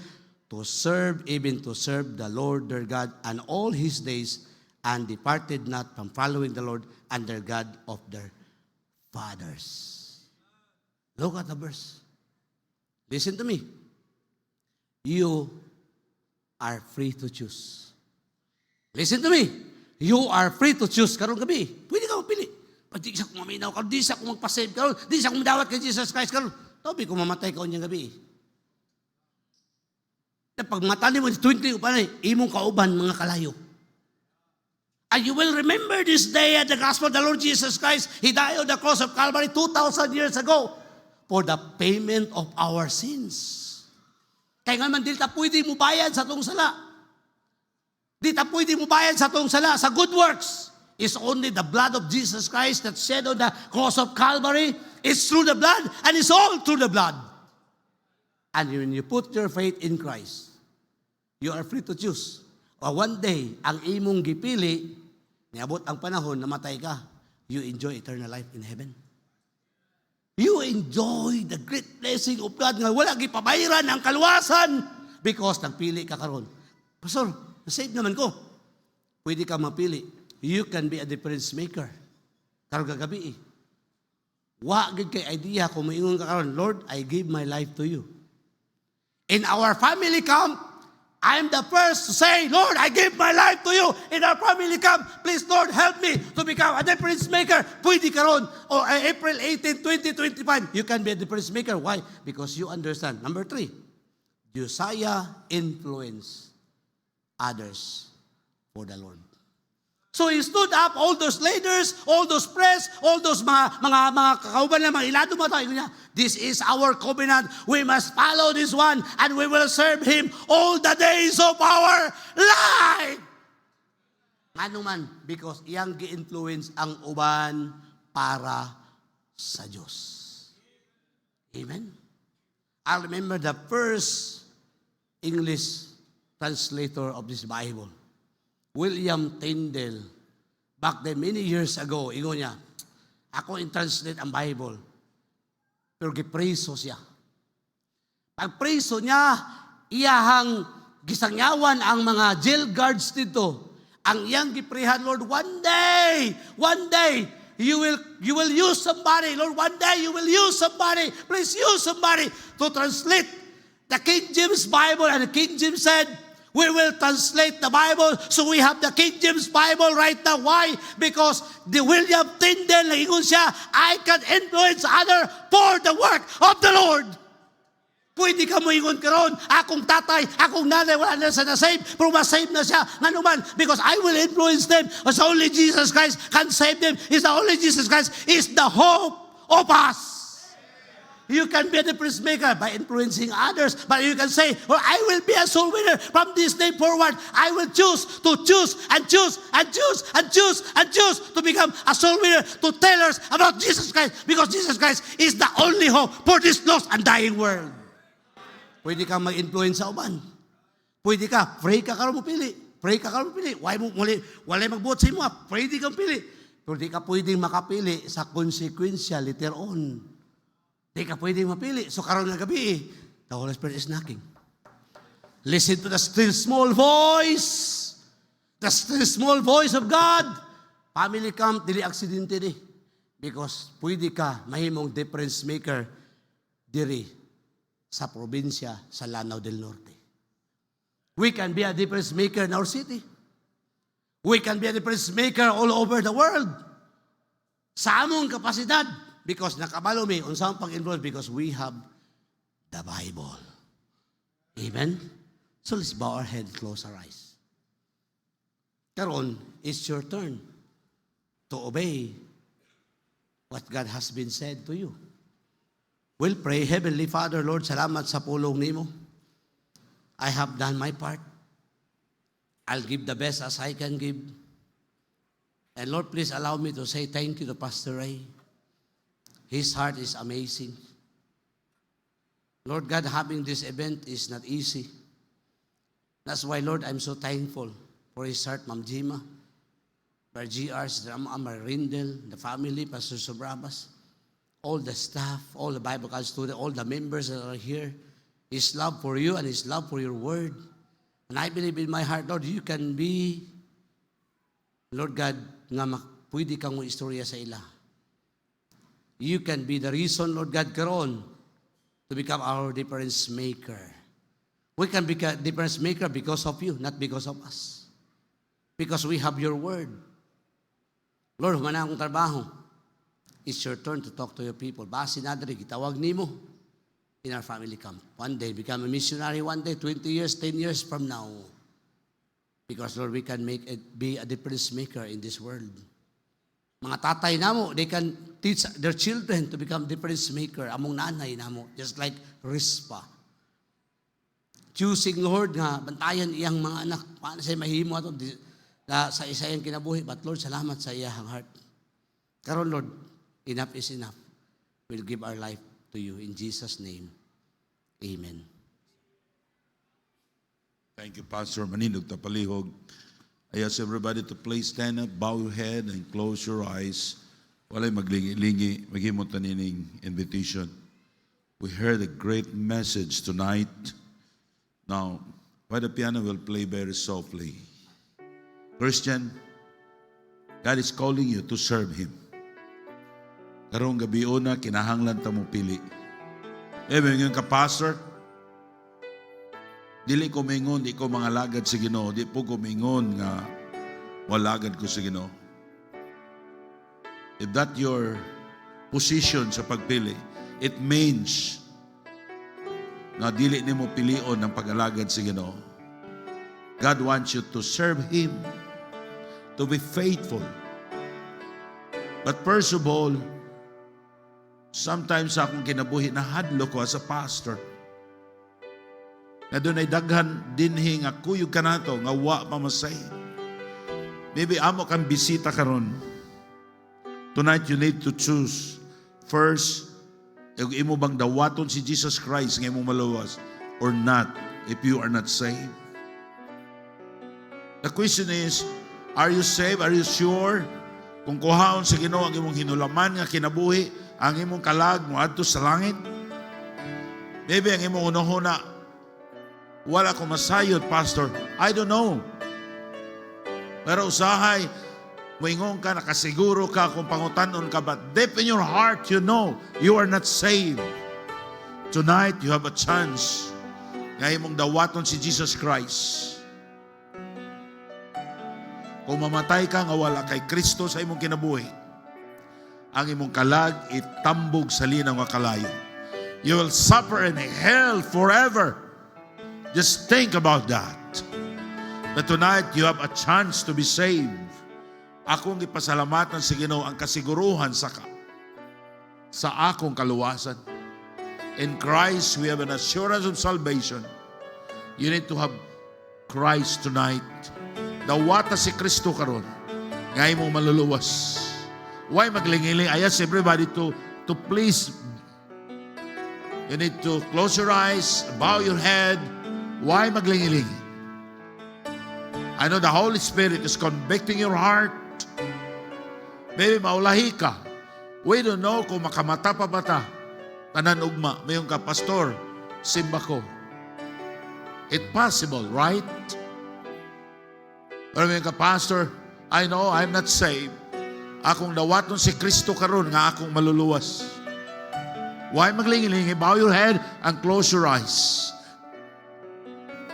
S1: to serve, even to serve the Lord their God and all his days, and departed not from following the Lord and their God of their fathers. Look at the verse. Listen to me. You are free to choose. Listen to me. You are free to choose. Karong gabi, pwede ka magpili. Pati sa kung maminaw ka, di sa kung magpasave ka, di sa kung madawat kay Jesus Christ ka, tabi kung mamatay ka unyang gabi. Pag matali mo, 20 pa na, imong kauban mga kalayo. And you will remember this day at the gospel of the Lord Jesus Christ. He died on the cross of Calvary 2,000 years ago for the payment of our sins. Kaya nga man, di ta pwede mo bayad sa tong sala. Di ta pwede mo bayad sa tong sala. Sa good works, it's only the blood of Jesus Christ that shed on the cross of Calvary. It's through the blood, and it's all through the blood. And when you put your faith in Christ, you are free to choose. O one day, ang imong gipili, niabot ang panahon, namatay ka, you enjoy eternal life in heaven. You enjoy the great blessing of God nga wala gipabayran ang kaluwasan because nagpili ka karon. Pastor, nasave naman ko. Pwede ka mapili. You can be a difference maker. Karong gagabi wa gid kay idea kung moingon ka karon, Lord, I give my life to you. In our family camp, I'm the first to say, Lord, I give my life to you. In our family camp, please, Lord, help me to become a difference maker. Pwede ka ron. O April 18, 2025, you can be a difference maker. Why? Because you understand. Number 3, Josiah influenced others for the Lord. So he stood up, all those leaders, all those priests, all those mga kakauban na mga ilado mo tayo niya. This is our covenant. We must follow this one and we will serve him all the days of our life. Ano man, because iyang gi-influence ang uban para sa Diyos. Amen? I remember the first English translator of this Bible, William Tyndale, back then many years ago, ingo niya, ako in-translate ang Bible, pero gipreso siya. Pag-preso niya, iyahang gisangyawan ang mga jail guards dito. Ang iyang giprehan, Lord, one day, you will use somebody. Lord, one day you will use somebody. Please use somebody to translate the King James Bible. And the King James said, we will translate the Bible, so we have the King James Bible right now. Why? Because the William Tyndale, ingon siya, I can influence other for the work of the Lord. Pwede ka mo ingon karon, akong tatay, akong nanay, wala na sa na-save, pero ma-save na siya. Nga naman, because I will influence them, as only Jesus Christ can save them. Is the only Jesus Christ is the hope of us. You can be a difference maker by influencing others. But you can say, well, I will be a soul winner from this day forward. I will choose to become a soul winner, to tell us about Jesus Christ. Because Jesus Christ is the only hope for this lost and dying world. Pwede ka mag-influence sa uban. Pwede ka, pray ka karon mo pili. Pray ka karon mo pili. Walay magbuot sa imo, pwede kang pili. Pero di ka pwedeng makapili sa consequential later on. Di ka pwede mapili. So karon nga gabi, the Holy Spirit is knocking. Listen to the still small voice. The still small voice of God. Family camp, dili aksidente di. Because pwede ka mahimong difference maker diri sa probinsya sa Lanao del Norte. We can be a difference maker in our city. We can be a difference maker all over the world. Sa among kapasidad. Because nakabalo mi, unsang pag-influence, because we have the Bible. Amen? So let's bow our head, close our eyes. Karon, it's your turn to obey what God has been said to you. We'll pray. Heavenly Father, Lord, salamat sa pulong nimo. I have done my part. I'll give the best as I can give. And Lord, please allow me to say thank you to Pastor Ray. His heart is amazing. Lord God, having this event is not easy. That's why, Lord, I'm so thankful for his heart, Ma'am Jima, Brother GRs, Amar Rindel, the family, Pastor Sobrabas, all the staff, all the Bible college students, all the members that are here. His love for you and His love for your word. And I believe in my heart, Lord, you can be, Lord God, nga pwede kang mo istorya sa ila. You can be the reason, Lord God, karon to become our difference maker. We can become difference maker because of you, not because of us. Because we have your word. Lord, humana akong trabaho. It's your turn to talk to your people. Basi na diri, gitawag nimo in our family camp. One day, become a missionary one day, 20 years, 10 years from now. Because, Lord, we can be a difference maker in this world. Mga tatay namo, they can teach their children to become difference maker. Among nanay namo, just like Rispa. Choosing, Lord, nga, bantayan iyang mga anak. Paano siya mahimo ato sa isa yung kinabuhi. But, Lord, salamat sa iyang heart. Karon, Lord, enough is enough. We'll give our life to you. In Jesus' name, amen.
S2: Thank you, Pastor Manindog Tapalihog. I ask everybody to please stand up, bow your head, and close your eyes. Walay maglingi-lingi, maghimot na nining invitation. We heard a great message tonight. Now, why the piano will play very softly. Christian, God is calling you to serve Him. Karong gabi una, kinahanglan ta mo pili. Even yung ka-pastor, dili ko mingon, di ko mga lagad sa Ginoo. Di po ko mingon nga walagad ko sa Ginoo. If that your position sa pagpili, it means na dili nimo pilion ng pag-alagad sa Ginoo. God wants you to serve Him, to be faithful. But first of all, sometimes akong kinabuhi na hadlo ko as a pastor. Na doon ay daghan dinhi nga kuyog ka nato nga wa pamasay. Maybe amo kang bisita karon. Tonight you need to choose. First, imo bang dawaton si Jesus Christ nga imong maluwas or not if you are not saved? The question is, are you saved? Are you sure? Kung kuhaon sa Ginoo ang imong hinulaman nga kinabuhi, ang imong kalag mo adto sa langit? Maybe ang imong unahuna, wala ko masayod, Pastor. I don't know. Pero usahay, moingon ka, nakasiguro ka kung pangutanon ka, but deep in your heart, you know, you are not saved. Tonight, you have a chance. Ngayon mong dawaton si Jesus Christ. Kung mamatay ka nga wala kay Kristo sa imong kinabuhi, ang imong kalag itambog sa linaw nga kalayo. You will suffer in hell forever. Just think about that. But tonight, you have a chance to be saved. Akong ipasalamatan sa Ginoo ang kasiguruhan sa akong kaluwasan. In Christ, we have an assurance of salvation. You need to have Christ tonight. Dawata si Kristo karon, ngay mo maluluwas. Why maglingiling? I ask everybody to please. You need to close your eyes, bow your head. Why maglingiling? I know the Holy Spirit is convicting your heart. Maybe maulahi ka. We don't know kung makamata pa ba ta. Tanan ugma, mayong ka, Pastor, simba ko. It's possible, right? Pero mayong ka, Pastor, I know I'm not saved. Akong dawaton si Kristo karon nga akong maluluwas. Why maglingilingi? Bow your head and close your eyes.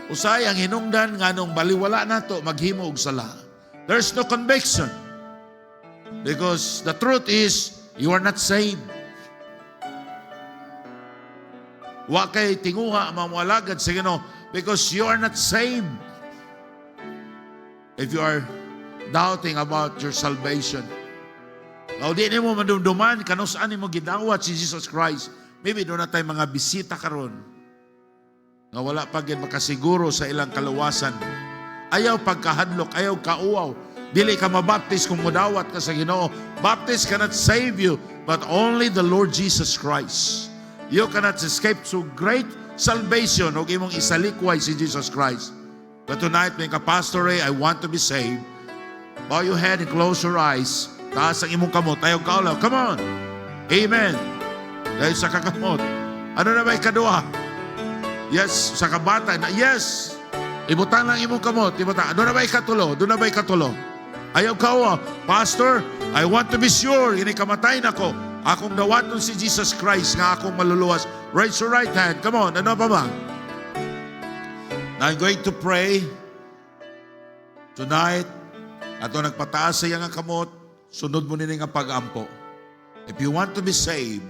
S2: Usay ang hinungdan nga nung baliwala nato maghimo og sala. There's no conviction. Because the truth is, you are not saved. Wa kay tinguha mamwalagad sa Ginoo because you are not saved. If you are doubting about your salvation, o di mo madumduman kanus-an mo gidawat si Jesus Christ. Maybe doon na tayo mga bisita karon nga wala pa gid makasiguro sa ilang kaluwasan. Ayaw pagkahadlok, ayaw kauaw. Dili ka mabaptis kung mudawat ka sa Ginoo. Baptist cannot save you, but only the Lord Jesus Christ. You cannot escape to great salvation o imong isalikway si Jesus Christ. But tonight, may ka-pastor, I want to be saved. Bow your head and close your eyes. Taas ang imong kamot. Ayaw kaulaw. Come on. Amen. Dahil sa kakamot. Ano na ba ikaduha? Yes, sa kabata na yes. Ibutan lang imong kamot, ibutan. Doon na ba ikatulo? Doon na ba ikatulo? Ayaw ka Pastor, I want to be sure, ini kamatay na ko. Akong dawaton si Jesus Christ nga akong maluluwas. Raise your right hand. Come on, ano pa ba? Now I'm going to pray tonight. Ato nagpataas sa iyang kamot, sunod mo nini nga pag-ampo. If you want to be saved,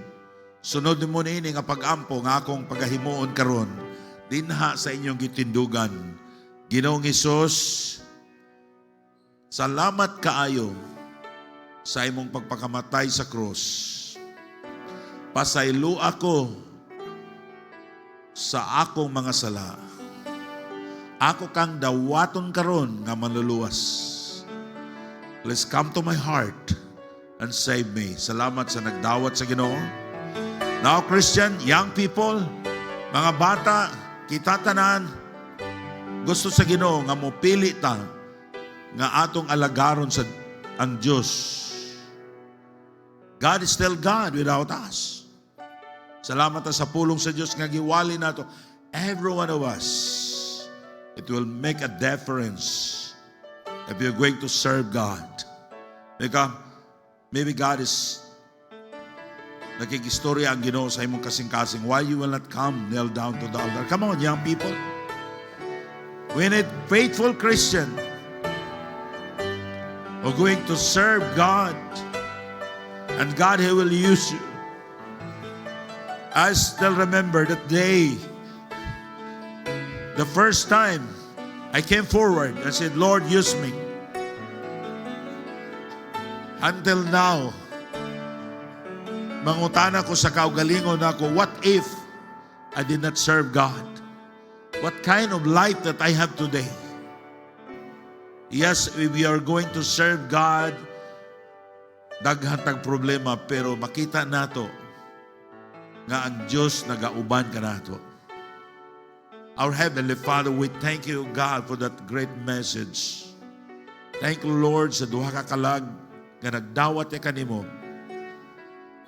S2: sunod mo nini nga pag-ampo nga akong pagahimuon karon dinha sa inyong gitindugan. Ginoong Hesus, salamat kaayo sa imong pagpakamatay sa krus. Pasaylo ako sa akong mga sala. Ako kang dawaton karon nga manluluwas. Please come to my heart and save me. Salamat sa nagdawat sa Ginoo. Now, Christian, young people, mga bata, kita tanan, gusto sa Ginoo nga mopili ta nga atong alagaron sa ang Diyos. God is still God without us. Salamat sa pulong sa Diyos nga giwali nato. Every one of us, it will make a difference if you're going to serve God. Because maybe God is nakikistorya ang Ginoo sa imong kasing-kasing. Why you will not come, kneel down to the altar? Come on, young people. We need faithful Christian who are going to serve God, and God, He will use you. I still remember that day, the first time I came forward and said, Lord, use me. Until now, mangutana ko sa kaugalingon ako, what if I did not serve God? What kind of life that I have today? Yes, we are going to serve God, daghan tag problema, pero makita nato nga ang Diyos nagauban ka nato. Our Heavenly Father, we thank you, God, for that great message. Thank you, Lord, sa duha ka kalag nga nagdawat ya kanimo.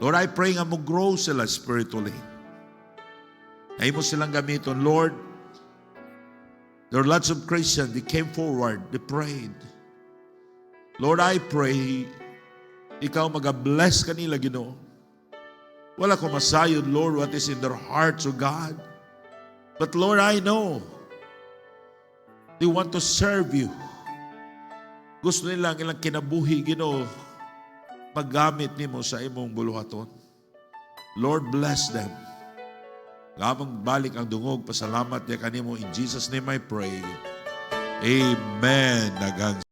S2: Lord, I pray nga mo grow sila spiritually. Ay mo silang gamiton. Lord, there are lots of Christians, they came forward, they prayed. Lord, I pray, ikaw mag-bless kanila, Ginoo. Wala ko masayod, Lord, what is in their hearts, O God. But Lord, I know they want to serve you. Gusto nila ang ilang kinabuhi, Ginoo, paggamit nimo sa imong buluhaton. Lord, bless them. Gamang balik ang dungog, pasalamat niya kanimo. In Jesus' name I pray. Amen.